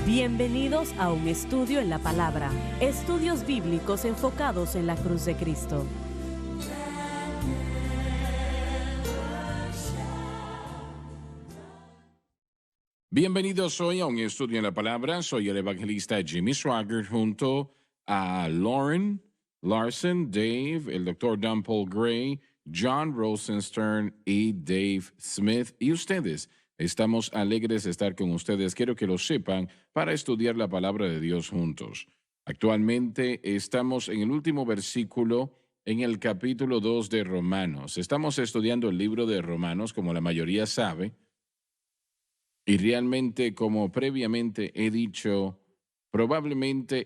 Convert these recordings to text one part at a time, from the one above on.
Bienvenidos a un estudio en la palabra. Estudios bíblicos enfocados en la cruz de Cristo. Bienvenidos hoy a un estudio en la palabra. Soy el evangelista Jimmy Swaggart junto a Lauren Larson, Dave, el doctor Don Paul Gray, John Rosenstern y Dave Smith. Y ustedes, estamos alegres de estar con ustedes. Quiero que lo sepan para estudiar la palabra de Dios juntos. Actualmente estamos en el último versículo en el capítulo 2 de Romanos. Estamos estudiando el libro de Romanos, como la mayoría sabe. Y realmente, como previamente he dicho, probablemente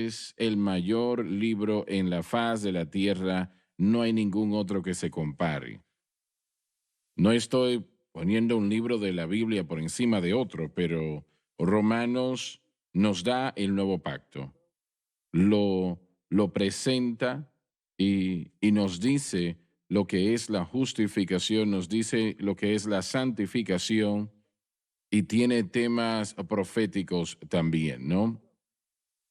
es el mayor libro en la faz de la tierra. No hay ningún otro que se compare. No estoy poniendo un libro de la Biblia por encima de otro, pero Romanos nos da el nuevo pacto. Lo presenta y nos dice lo que es la justificación, nos dice lo que es la santificación y tiene temas proféticos también, ¿no?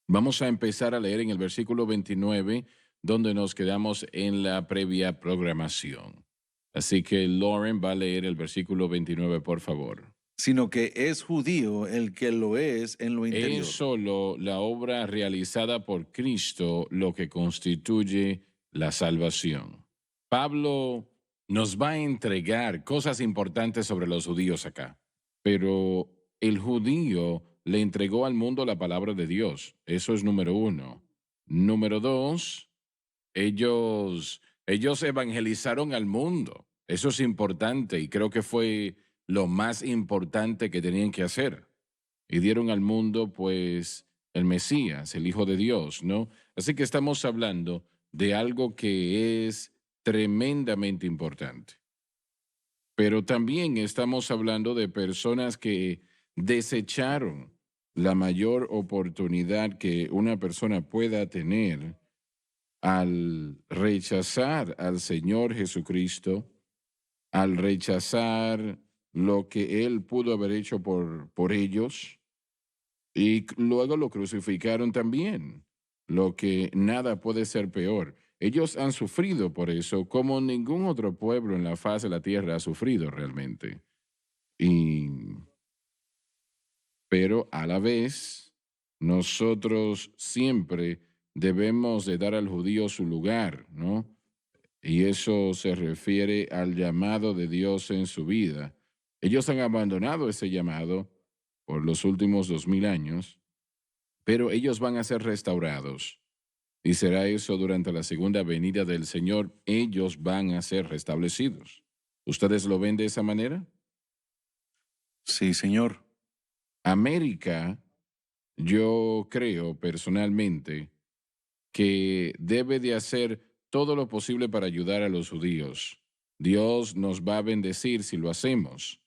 Vamos a empezar a leer en el versículo 29, donde nos quedamos en la previa programación. Así que Lauren va a leer el versículo 29, por favor. Sino que es judío el que lo es en lo Es interior. solo la obra realizada por Cristo lo que constituye la salvación. Pablo nos va a entregar cosas importantes sobre los judíos acá, pero el judío le entregó al mundo la palabra de Dios. Eso es número uno. Número dos, ellos evangelizaron al mundo. Eso es importante y creo que fue lo más importante que tenían que hacer. Y dieron al mundo, pues, el Mesías, el Hijo de Dios, ¿no? Así que estamos hablando de algo que es tremendamente importante. Pero también estamos hablando de personas que desecharon la mayor oportunidad que una persona pueda tener al rechazar al Señor Jesucristo, al rechazar lo que Él pudo haber hecho por ellos, y luego lo crucificaron también, lo que nada puede ser peor. Ellos han sufrido por eso como ningún otro pueblo en la faz de la tierra ha sufrido realmente. Y, pero a la vez, nosotros siempre debemos de dar al judío su lugar, ¿no? Y eso se refiere al llamado de Dios en su vida. Ellos han abandonado ese llamado por los últimos 2000 años, pero ellos van a ser restaurados. Y será eso durante la segunda venida del Señor. Ellos van a ser restablecidos. ¿Ustedes lo ven de esa manera? Sí, Señor. América, yo creo personalmente que debe de hacer todo lo posible para ayudar a los judíos. Dios nos va a bendecir si lo hacemos.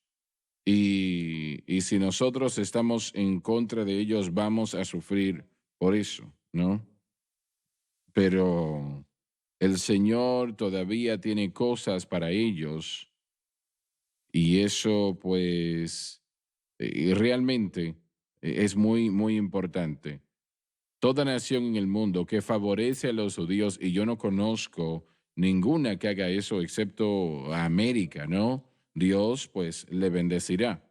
Y si nosotros estamos en contra de ellos, vamos a sufrir por eso, ¿no? Pero el Señor todavía tiene cosas para ellos y eso pues realmente es muy, muy importante. Toda nación en el mundo que favorece a los judíos, y yo no conozco ninguna que haga eso excepto a América, ¿no? Dios pues le bendecirá.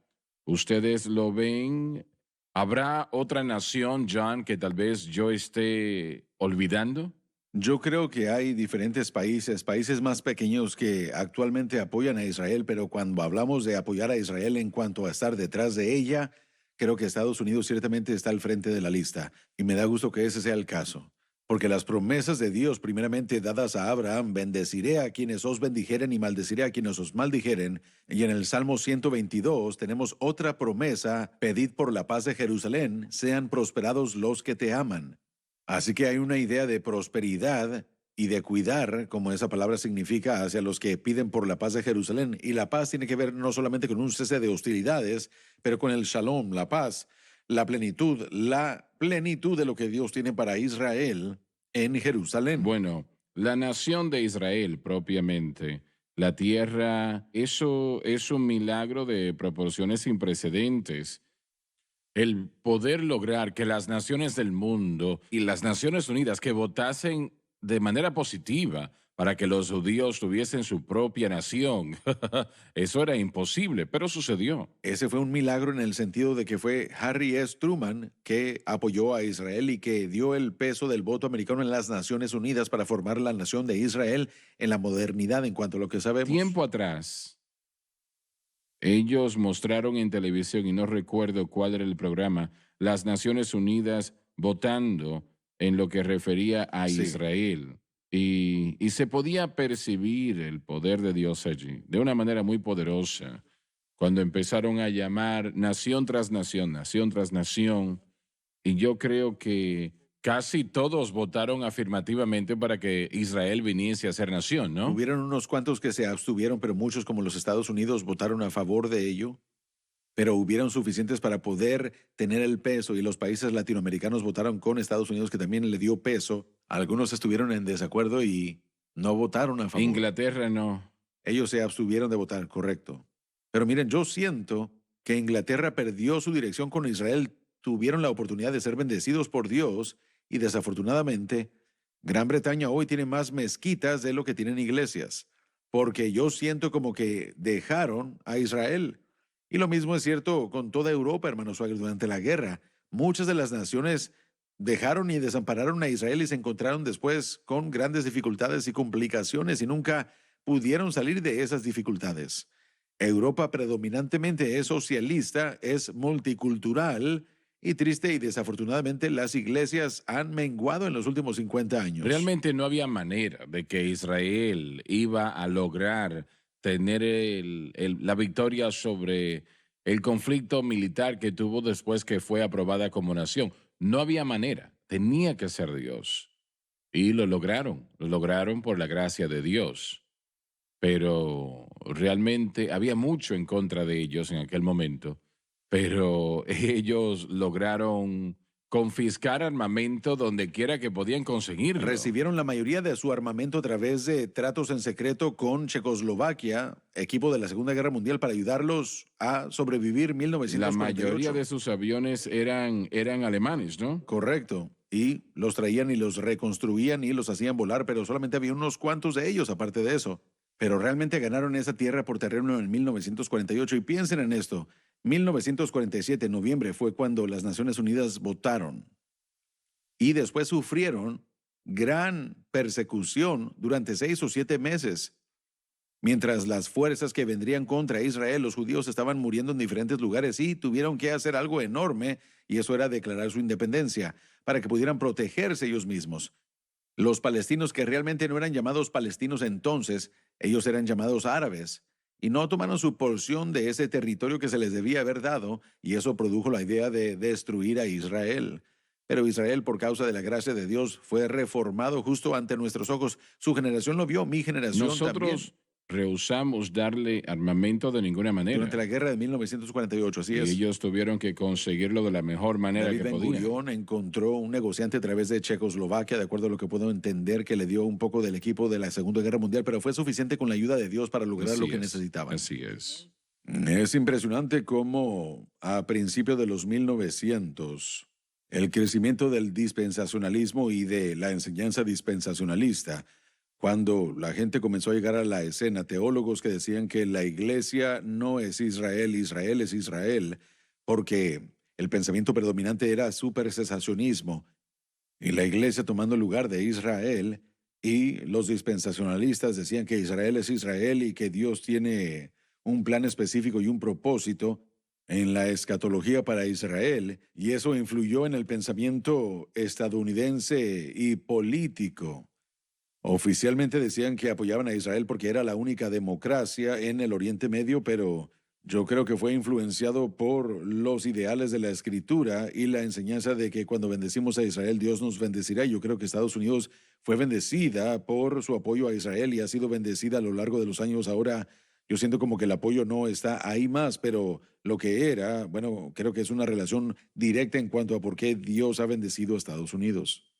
¿Ustedes lo ven? ¿Habrá otra nación, John, que tal vez yo esté olvidando? Yo creo que hay diferentes países más pequeños que actualmente apoyan a Israel, pero cuando hablamos de apoyar a Israel en cuanto a estar detrás de ella, creo que Estados Unidos ciertamente está al frente de la lista, y me da gusto que ese sea el caso. Porque las promesas de Dios primeramente dadas a Abraham, bendeciré a quienes os bendijeren y maldeciré a quienes os maldijeren, y en el Salmo 122 tenemos otra promesa, pedid por la paz de Jerusalén, sean prosperados los que te aman. Así que hay una idea de prosperidad y de cuidar, como esa palabra significa, hacia los que piden por la paz de Jerusalén. Y la paz tiene que ver no solamente con un cese de hostilidades, pero con el shalom, la paz, la plenitud de lo que Dios tiene para Israel en Jerusalén. Bueno, la nación de Israel propiamente, la tierra, eso es un milagro de proporciones sin precedentes. El poder lograr que las naciones del mundo y las Naciones Unidas que votasen de manera positiva para que los judíos tuviesen su propia nación, eso era imposible, pero sucedió. Ese fue un milagro en el sentido de que fue Harry S. Truman que apoyó a Israel y que dio el peso del voto americano en las Naciones Unidas para formar la nación de Israel en la modernidad en cuanto a lo que sabemos. Tiempo atrás, ellos mostraron en televisión, y no recuerdo cuál era el programa, las Naciones Unidas votando en lo que refería a Sí. Israel. Y se podía percibir el poder de Dios allí, de una manera muy poderosa, cuando empezaron a llamar nación tras nación. Y yo creo que casi todos votaron afirmativamente para que Israel viniese a ser nación, ¿no? Hubieron unos cuantos que se abstuvieron, pero muchos como los Estados Unidos votaron a favor de ello. Pero hubieron suficientes para poder tener el peso y los países latinoamericanos votaron con Estados Unidos que también le dio peso. Algunos estuvieron en desacuerdo y no votaron a favor. Inglaterra no. Ellos se abstuvieron de votar, correcto. Pero miren, yo siento que Inglaterra perdió su dirección con Israel, tuvieron la oportunidad de ser bendecidos por Dios y desafortunadamente Gran Bretaña hoy tiene más mezquitas de lo que tienen iglesias, porque yo siento como que dejaron a Israel. Y lo mismo es cierto con toda Europa, hermano Swagger, durante la guerra. Muchas de las naciones dejaron y desampararon a Israel y se encontraron después con grandes dificultades y complicaciones y nunca pudieron salir de esas dificultades. Europa predominantemente es socialista, es multicultural y triste y desafortunadamente las iglesias han menguado en los últimos 50 años. Realmente no había manera de que Israel iba a lograr tener la victoria sobre el conflicto militar que tuvo después que fue aprobada como nación. No había manera, tenía que ser Dios. Y lo lograron por la gracia de Dios. Pero realmente había mucho en contra de ellos en aquel momento. Pero ellos lograron confiscar armamento donde quiera que podían conseguirlo. Recibieron la mayoría de su armamento a través de tratos en secreto con Checoslovaquia, equipo de la Segunda Guerra Mundial, para ayudarlos a sobrevivir La 1948. mayoría de sus aviones eran alemanes, ¿no? Correcto. Y los traían y los reconstruían y los hacían volar, pero solamente había unos cuantos de ellos aparte de eso. Pero realmente ganaron esa tierra por terreno en 1948. Y piensen en esto, 1947, noviembre, fue cuando las Naciones Unidas votaron. Y después sufrieron gran persecución durante 6 o 7 meses. Mientras las fuerzas que vendrían contra Israel, los judíos estaban muriendo en diferentes lugares y tuvieron que hacer algo enorme, y eso era declarar su independencia, para que pudieran protegerse ellos mismos. Los palestinos, que realmente no eran llamados palestinos entonces, ellos eran llamados árabes, y no tomaron su porción de ese territorio que se les debía haber dado, y eso produjo la idea de destruir a Israel. Pero Israel, por causa de la gracia de Dios, fue reformado justo ante nuestros ojos. Su generación lo vio, mi generación también. Nosotros rehusamos darle armamento de ninguna manera. Durante la guerra de 1948, así Y es. ellos tuvieron que conseguirlo de la mejor manera David que Ben podían. Gurión encontró un negociante a través de Checoslovaquia, de acuerdo a lo que puedo entender, que le dio un poco del equipo de la Segunda Guerra Mundial, pero fue suficiente con la ayuda de Dios para lograr lo Así que es, necesitaban. Así es. Es impresionante cómo a principios de los 1900, el crecimiento del dispensacionalismo y de la enseñanza dispensacionalista, cuando la gente comenzó a llegar a la escena, teólogos que decían que la iglesia no es Israel, Israel es Israel, porque el pensamiento predominante era supercesacionismo, y la iglesia tomando el lugar de Israel, y los dispensacionalistas decían que Israel es Israel y que Dios tiene un plan específico y un propósito en la escatología para Israel, y eso influyó en el pensamiento estadounidense y político. Oficialmente decían que apoyaban a Israel porque era la única democracia en el Oriente Medio, pero yo creo que fue influenciado por los ideales de la Escritura y la enseñanza de que cuando bendecimos a Israel, Dios nos bendecirá. Yo creo que Estados Unidos fue bendecida por su apoyo a Israel y ha sido bendecida a lo largo de los años. Ahora yo siento como que el apoyo no está ahí más, pero lo que era, bueno, creo que es una relación directa en cuanto a por qué Dios ha bendecido a Estados Unidos.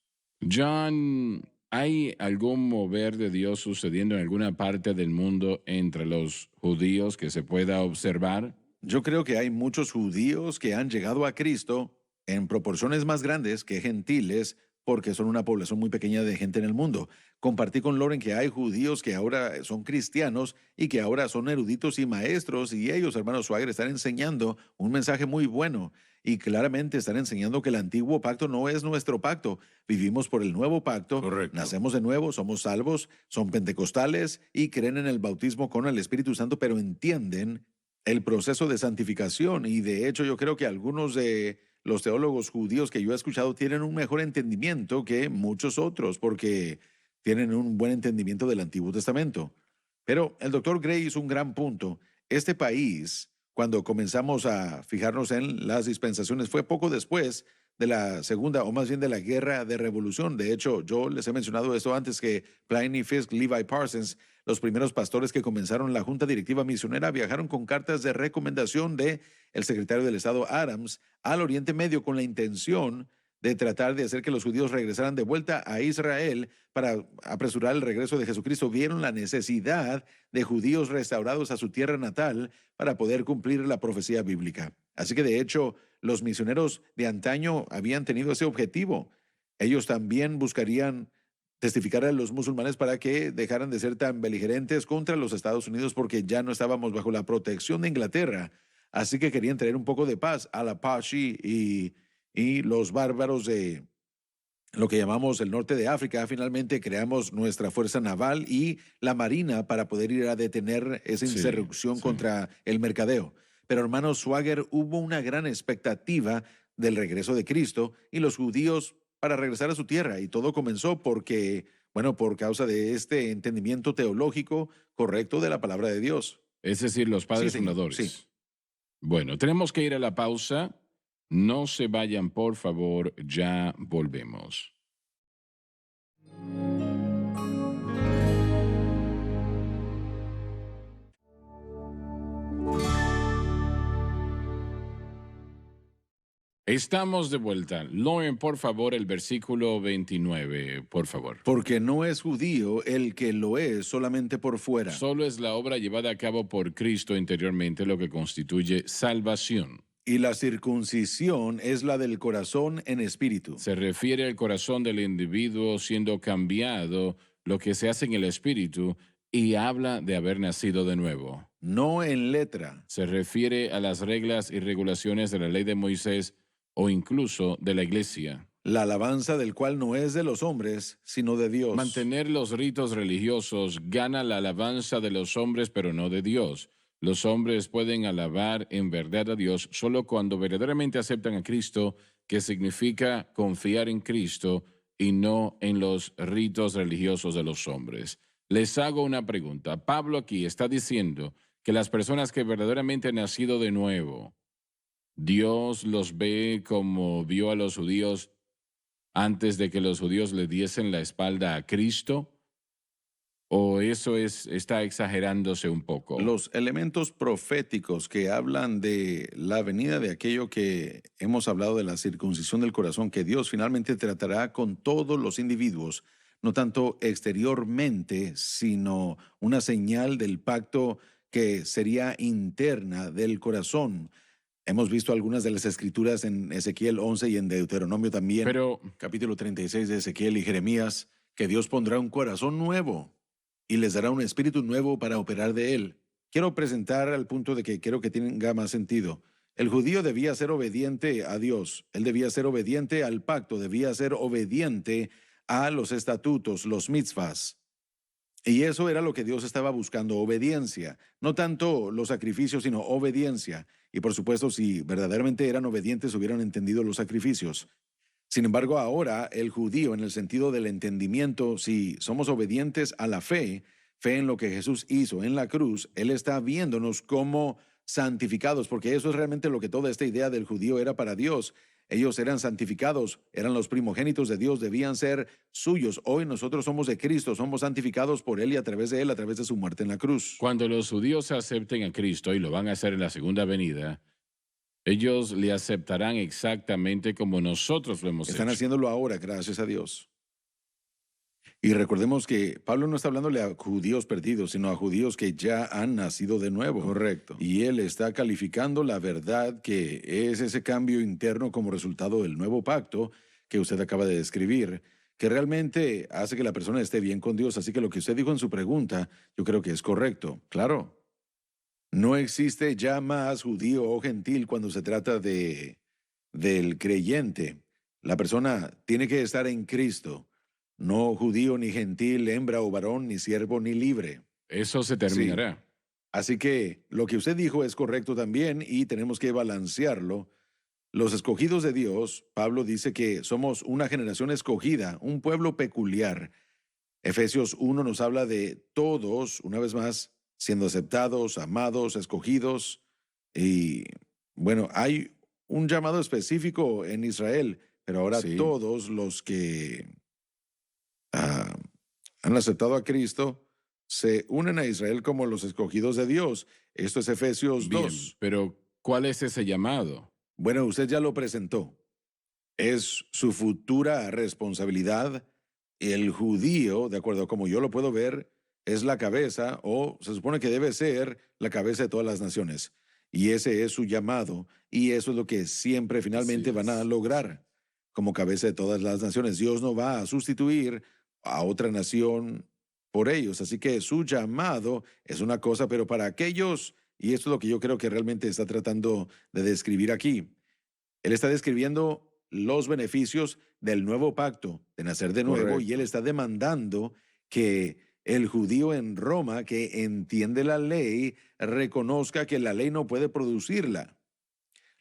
John, ¿hay algún mover de Dios sucediendo en alguna parte del mundo entre los judíos que se pueda observar? Yo creo que hay muchos judíos que han llegado a Cristo en proporciones más grandes que gentiles porque son una población muy pequeña de gente en el mundo. Compartí con Loren que hay judíos que ahora son cristianos y que ahora son eruditos y maestros y ellos, hermanos Swagger, están enseñando un mensaje muy bueno y claramente están enseñando que el antiguo pacto no es nuestro pacto. Vivimos por el nuevo pacto, Correcto. nacemos de nuevo, somos salvos, son pentecostales y creen en el bautismo con el Espíritu Santo, pero entienden el proceso de santificación y de hecho yo creo que algunos de los teólogos judíos que yo he escuchado tienen un mejor entendimiento que muchos otros porque tienen un buen entendimiento del Antiguo Testamento. Pero el doctor Gray hizo un gran punto. Este país, cuando comenzamos a fijarnos en las dispensaciones, fue poco después de la segunda, o más bien de la guerra de revolución. De hecho, yo les he mencionado esto antes que Pliny Fisk, Levi Parsons, los primeros pastores que comenzaron la Junta Directiva Misionera, viajaron con cartas de recomendación de el secretario del Estado Adams al Oriente Medio con la intención de tratar de hacer que los judíos regresaran de vuelta a Israel para apresurar el regreso de Jesucristo. Vieron la necesidad de judíos restaurados a su tierra natal para poder cumplir la profecía bíblica. Así que de hecho, los misioneros de antaño habían tenido ese objetivo. Ellos también buscarían testificar a los musulmanes para que dejaran de ser tan beligerantes contra los Estados Unidos porque ya no estábamos bajo la protección de Inglaterra. Así que querían traer un poco de paz a la Apache y los bárbaros de lo que llamamos el norte de África. Finalmente creamos nuestra fuerza naval y la marina para poder ir a detener esa Sí, insurrección sí. contra el mercadeo. Pero hermano Swagger, hubo una gran expectativa del regreso de Cristo y los judíos para regresar a su tierra. Y todo comenzó porque, bueno, por causa de este entendimiento teológico correcto de la palabra de Dios. Es decir, los Sí, padres señor, fundadores. sí. Bueno, tenemos que ir a la pausa. No se vayan, por favor, ya volvemos. Estamos de vuelta. Lauren, por favor, el versículo 29, por favor. Porque no es judío el que lo es solamente por fuera. Solo es la obra llevada a cabo por Cristo interiormente lo que constituye salvación. Y la circuncisión es la del corazón en espíritu. Se refiere al corazón del individuo siendo cambiado, lo que se hace en el espíritu, y habla de haber nacido de nuevo. No en letra. Se refiere a las reglas y regulaciones de la ley de Moisés o incluso de la iglesia. La alabanza del cual no es de los hombres, sino de Dios. Mantener los ritos religiosos gana la alabanza de los hombres, pero no de Dios. Los hombres pueden alabar en verdad a Dios solo cuando verdaderamente aceptan a Cristo, que significa confiar en Cristo y no en los ritos religiosos de los hombres. Les hago una pregunta. Pablo aquí está diciendo que las personas que verdaderamente han nacido de nuevo, Dios los ve como vio a los judíos antes de que los judíos le diesen la espalda a Cristo, o eso está exagerándose un poco. Los elementos proféticos que hablan de la venida de aquello que hemos hablado de la circuncisión del corazón, que Dios finalmente tratará con todos los individuos, no tanto exteriormente, sino una señal del pacto que sería interna del corazón. Hemos visto algunas de las escrituras en Ezequiel 11 y en Deuteronomio también, Pero capítulo 36 de Ezequiel y Jeremías, que Dios pondrá un corazón nuevo y les dará un espíritu nuevo para operar de él. Quiero presentar al punto de que quiero que tenga más sentido. El judío debía ser obediente a Dios, él debía ser obediente al pacto, debía ser obediente a los estatutos, los mitzvahs. Y eso era lo que Dios estaba buscando, obediencia. No tanto los sacrificios, sino obediencia. Y por supuesto, si verdaderamente eran obedientes, hubieran entendido los sacrificios. Sin embargo, ahora el judío, en el sentido del entendimiento, si somos obedientes a la fe, fe en lo que Jesús hizo en la cruz, Él está viéndonos como santificados, porque eso es realmente lo que toda esta idea del judío era para Dios. Ellos eran santificados, eran los primogénitos de Dios, debían ser suyos. Hoy nosotros somos de Cristo, somos santificados por Él y a través de Él, a través de su muerte en la cruz. cuando los judíos acepten a Cristo, y lo van a hacer en la segunda venida, ellos le aceptarán exactamente como nosotros lo hemos Están hecho. haciéndolo ahora, gracias a Dios. Y recordemos que Pablo no está hablándole a judíos perdidos, sino a judíos que ya han nacido de nuevo. Correcto. Y él está calificando la verdad que es ese cambio interno como resultado del nuevo pacto que usted acaba de describir, que realmente hace que la persona esté bien con Dios. Así que lo que usted dijo en su pregunta, yo creo que es correcto. Claro, no existe ya más judío o gentil cuando se trata del creyente. La persona tiene que estar en Cristo, no judío ni gentil, hembra o varón, ni siervo ni libre. Eso se Sí. terminará. Así que lo que usted dijo es correcto también y tenemos que balancearlo. Los escogidos de Dios, Pablo dice que somos una generación escogida, un pueblo peculiar. Efesios 1 nos habla de todos, una vez más, siendo aceptados, amados, escogidos. Y bueno, hay un llamado específico en Israel, pero ahora Sí. todos los que ah, han aceptado a Cristo se unen a Israel como los escogidos de Dios. Esto es Efesios Bien, 2. pero ¿cuál es ese llamado? Bueno, usted ya lo presentó. Es su futura responsabilidad. El judío, de acuerdo a como yo lo puedo ver, es la cabeza, o se supone que debe ser la cabeza de todas las naciones. Y ese es su llamado, y eso es lo que siempre finalmente Así van a es. lograr como cabeza de todas las naciones. Dios no va a sustituir a otra nación por ellos. Así que su llamado es una cosa, pero para aquellos, y esto es lo que yo creo que realmente está tratando de describir aquí, él está describiendo los beneficios del nuevo pacto, de nacer de nuevo, y él Correcto. está demandando que el judío en Roma, que entiende la ley, reconozca que la ley no puede producirla.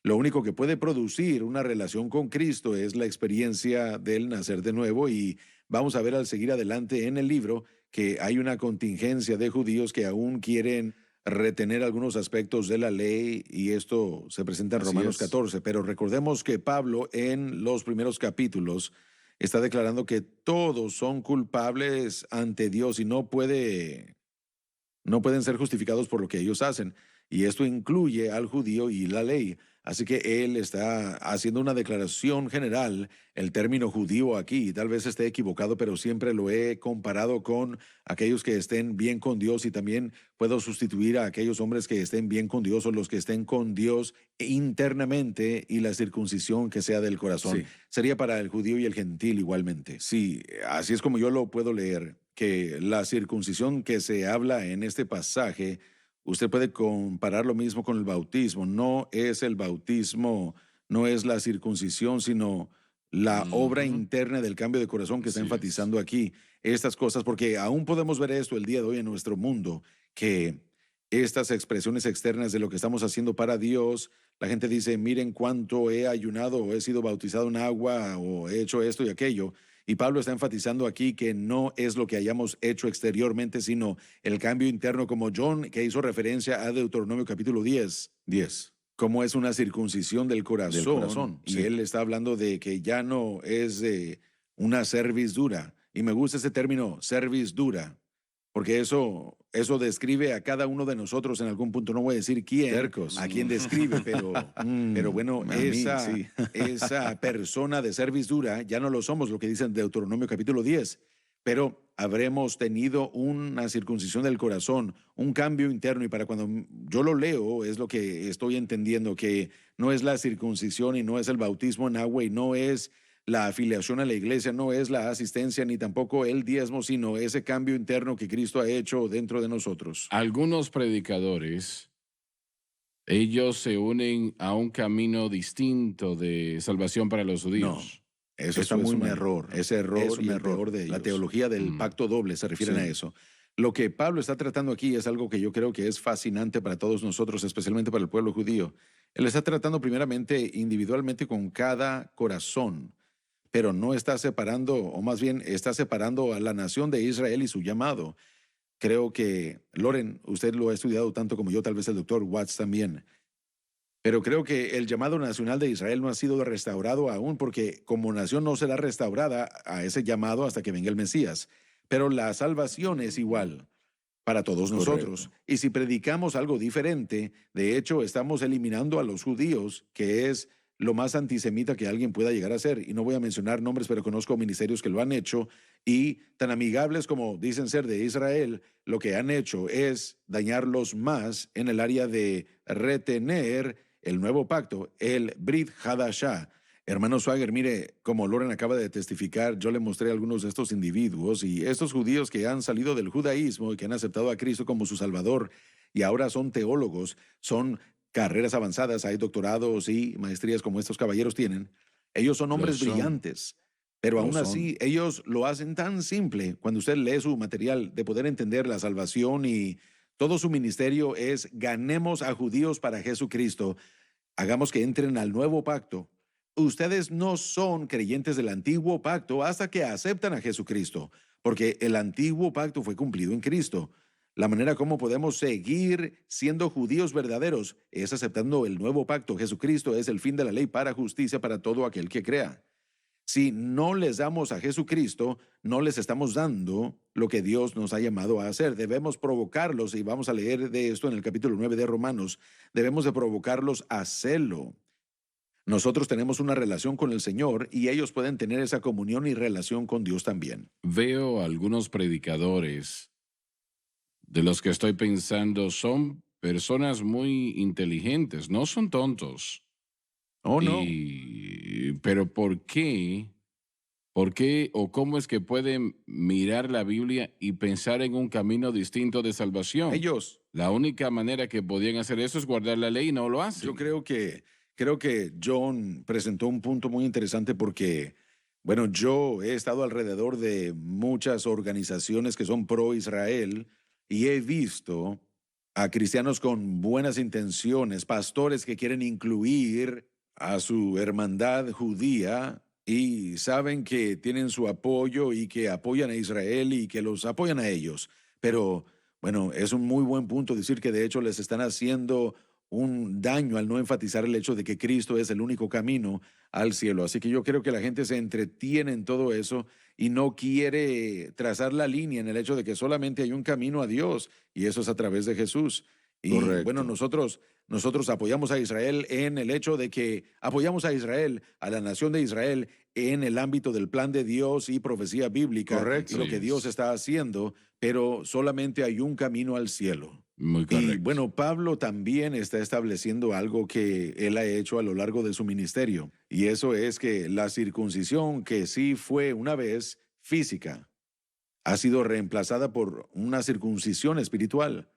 Lo único que puede producir una relación con Cristo es la experiencia del nacer de nuevo, y vamos a ver al seguir adelante en el libro que hay una contingencia de judíos que aún quieren retener algunos aspectos de la ley, y esto se presenta en Así Romanos es. 14. Pero recordemos que Pablo en los primeros capítulos está declarando que todos son culpables ante Dios y no pueden ser justificados por lo que ellos hacen. Y esto incluye al judío y la ley. Así que él está haciendo una declaración general. El término judío aquí, tal vez esté equivocado, pero siempre lo he comparado con aquellos que estén bien con Dios, y también puedo sustituir a aquellos hombres que estén bien con Dios o los que estén con Dios internamente, y la circuncisión que sea del corazón. Sí. Sería para el judío y el gentil igualmente. Sí, así es como yo lo puedo leer, que la circuncisión que se habla en este pasaje, usted puede comparar lo mismo con el bautismo. No es el bautismo, no es la circuncisión, sino la obra Ujú. interna del cambio de corazón que está Así es. enfatizando aquí estas cosas, porque aún podemos ver esto el día de hoy en nuestro mundo, que estas expresiones externas de lo que estamos haciendo para Dios, la gente dice, miren cuánto he ayunado, o he sido bautizado en agua, o he hecho esto y aquello. Y Pablo está enfatizando aquí que no es lo que hayamos hecho exteriormente, sino el cambio interno, como John, que hizo referencia a Deuteronomio capítulo 10, como es una circuncisión del corazón. Y sí. él está hablando de que ya no es una cerviz dura. Y me gusta ese término, cerviz dura, porque eso describe a cada uno de nosotros en algún punto. No voy a decir quién, Tercos. a quién describe, pero bueno, A mí, esa, sí. esa persona de cerviz dura ya no lo somos, lo que dice en Deuteronomio capítulo 10, pero habremos tenido una circuncisión del corazón, un cambio interno, y para cuando yo lo leo es lo que estoy entendiendo, que no es la circuncisión y no es el bautismo en agua y no es la afiliación a la iglesia, no es la asistencia ni tampoco el diezmo, sino ese cambio interno que Cristo ha hecho dentro de nosotros. Algunos predicadores, ellos se unen a un camino distinto de salvación para los No, judíos. eso está muy es un mal. error. Ese error Es un y el error peor de ellos. La ellos. teología del Mm. pacto doble se refieren Sí. a eso. Lo que Pablo está tratando aquí es algo que yo creo que es fascinante para todos nosotros, especialmente para el pueblo judío. Él está tratando primeramente individualmente con cada corazón, pero no está separando, o más bien está separando a la nación de Israel y su llamado. Creo que, Loren, usted lo ha estudiado tanto como yo, tal vez el doctor Watts también, pero creo que el llamado nacional de Israel no ha sido restaurado aún, porque como nación no será restaurada a ese llamado hasta que venga el Mesías. Pero la salvación es igual para todos nosotros. Correcto. Y si predicamos algo diferente, de hecho estamos eliminando a los judíos, que es lo más antisemita que alguien pueda llegar a ser. Y no voy a mencionar nombres, pero conozco ministerios que lo han hecho y tan amigables como dicen ser de Israel, lo que han hecho es dañarlos más en el área de retener el nuevo pacto, el Brit Hadashah. Hermano Swagger, mire, como Lauren acaba de testificar, yo le mostré a algunos de estos individuos y estos judíos que han salido del judaísmo y que han aceptado a Cristo como su Salvador y ahora son teólogos, son carreras avanzadas, hay doctorados y maestrías como estos caballeros tienen. Ellos son hombres brillantes, pero aún así ellos lo hacen tan simple cuando usted lee su material de poder entender la salvación y todo su ministerio es ganemos a judíos para Jesucristo, hagamos que entren al nuevo pacto. Ustedes no son creyentes del antiguo pacto hasta que aceptan a Jesucristo, porque el antiguo pacto fue cumplido en Cristo. La manera como podemos seguir siendo judíos verdaderos es aceptando el nuevo pacto. Jesucristo es el fin de la ley para justicia para todo aquel que crea. Si no les damos a Jesucristo, no les estamos dando lo que Dios nos ha llamado a hacer. Debemos provocarlos, y vamos a leer de esto en el capítulo 9 de Romanos, debemos de provocarlos a celo. Nosotros tenemos una relación con el Señor y ellos pueden tener esa comunión y relación con Dios también. Veo algunos predicadores de los que estoy pensando, son personas muy inteligentes, no son tontos. Oh, no. Pero ¿por qué? ¿Por qué o cómo es que pueden mirar la Biblia y pensar en un camino distinto de salvación? Ellos. La única manera que podían hacer eso es guardar la ley y no lo hacen. Yo creo que John presentó un punto muy interesante porque, bueno, yo he estado alrededor de muchas organizaciones que son pro Israel y he visto a cristianos con buenas intenciones, pastores que quieren incluir a su hermandad judía y saben que tienen su apoyo y que apoyan a Israel y que los apoyan a ellos. Pero, bueno, es un muy buen punto decir que de hecho les están haciendo un daño al no enfatizar el hecho de que Cristo es el único camino al cielo. Así que yo creo que la gente se entretiene en todo eso y no quiere trazar la línea en el hecho de que solamente hay un camino a Dios y eso es a través de Jesús. Y Correcto. bueno, nosotros apoyamos a Israel en el hecho de que apoyamos a Israel, a la nación de Israel, en el ámbito del plan de Dios y profecía bíblica. Correcto. Y lo que Dios está haciendo, pero solamente hay un camino al cielo. Muy correcto. Y bueno, Pablo también está estableciendo algo que él ha hecho a lo largo de su ministerio, y eso es que la circuncisión, que sí fue una vez física, ha sido reemplazada por una circuncisión espiritual.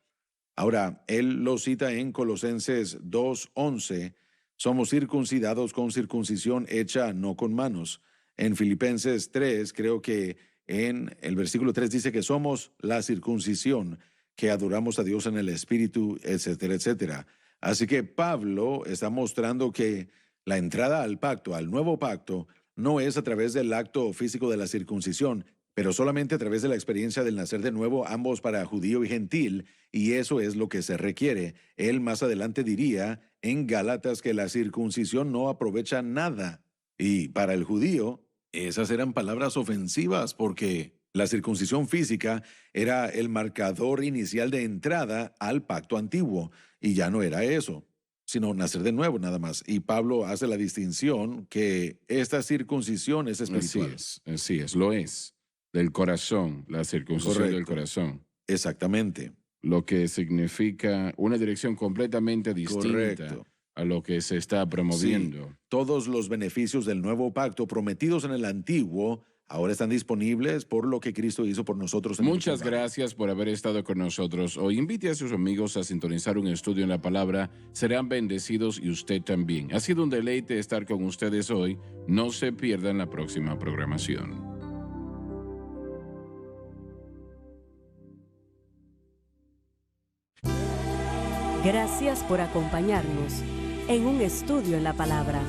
Ahora, él lo cita en Colosenses 2:11, somos circuncidados con circuncisión hecha no con manos. En Filipenses 3, creo que en el versículo 3 dice que somos la circuncisión, que adoramos a Dios en el Espíritu, etcétera, etcétera. Así que Pablo está mostrando que la entrada al pacto, al nuevo pacto, no es a través del acto físico de la circuncisión, pero solamente a través de la experiencia del nacer de nuevo, ambos para judío y gentil, y eso es lo que se requiere. Él más adelante diría en Gálatas que la circuncisión no aprovecha nada. Y para el judío, esas eran palabras ofensivas porque la circuncisión física era el marcador inicial de entrada al pacto antiguo, y ya no era eso, sino nacer de nuevo nada más. Y Pablo hace la distinción que esta circuncisión es espiritual. Así es, lo es. Del corazón, la circuncisión Correcto. del corazón. Exactamente. Lo que significa una dirección completamente distinta Correcto. a lo que se está promoviendo. Sí, todos los beneficios del nuevo pacto prometidos en el antiguo ahora están disponibles por lo que Cristo hizo por nosotros. Muchas gracias por haber estado con nosotros hoy. Invite a sus amigos a sintonizar un estudio en la palabra. Serán bendecidos y usted también. Ha sido un deleite estar con ustedes hoy. No se pierdan la próxima programación. Gracias por acompañarnos en un estudio en la palabra.